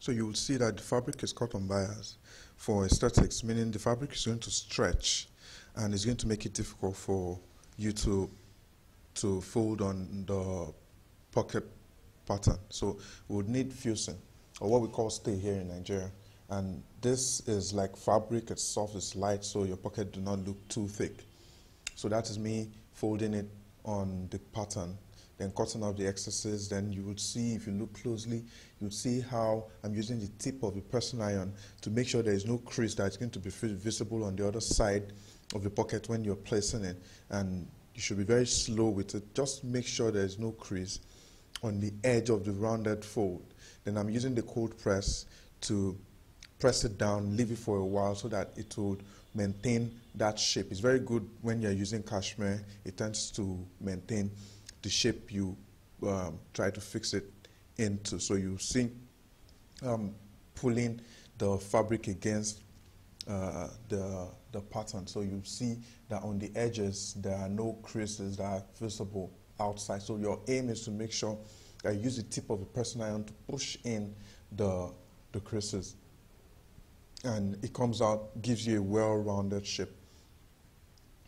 So you will see that the fabric is cotton bias for aesthetics, meaning the fabric is going to stretch and it's going to make it difficult for you to fold on the pocket pattern. So we would need fusing, or what we call stay here in Nigeria. And this is like fabric, it's soft, it's light, so your pocket do not look too thick. So that is me folding it on the pattern, then cutting out the excesses. Then you would see, if you look closely, you would see how I'm using the tip of the pressing iron to make sure there is no crease that is going to be visible on the other side of the pocket when you're placing it. And you should be very slow with it. Just make sure there is no crease on the edge of the rounded fold. Then I'm using the cold press to press it down, leave it for a while so that it would maintain that shape. It's very good when you're using cashmere. It tends to maintain the shape you try to fix it into. So you see pulling the fabric against the pattern. So you see that on the edges there are no creases that are visible outside. So your aim is to make sure that you use the tip of the pressing iron to push in the creases. And it comes out, gives you a well-rounded shape.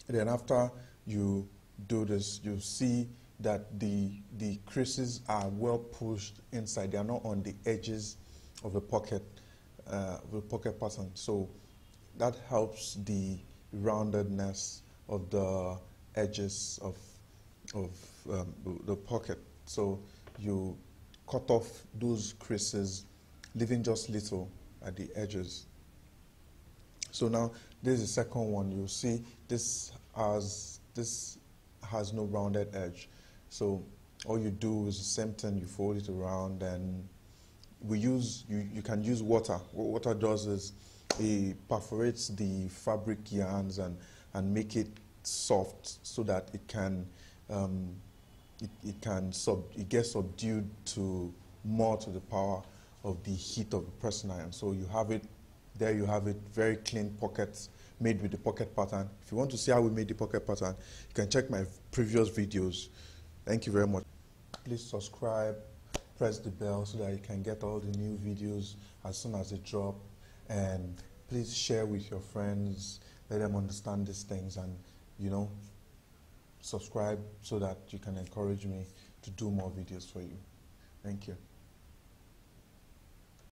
And then after you do this, you see that the creases are well pushed inside. They are not on the edges of the pocket pattern. So that helps the roundedness of the edges of the pocket. So you cut off those creases, leaving just little at the edges. So now this is the second one. You'll see this has no rounded edge. So all you do is the same thing. You fold it around, and you can use water. What water does is it perforates the fabric yarns and make it soft so that it gets subdued to more to the power of the heat of the pressing iron. So you have it. There you have it, very clean pockets made with the pocket pattern. If you want to see how we made the pocket pattern, you can check my previous videos. Thank you very much. Please subscribe, press the bell so that you can get all the new videos as soon as they drop. And please share with your friends, let them understand these things, and subscribe so that you can encourage me to do more videos for you. Thank you.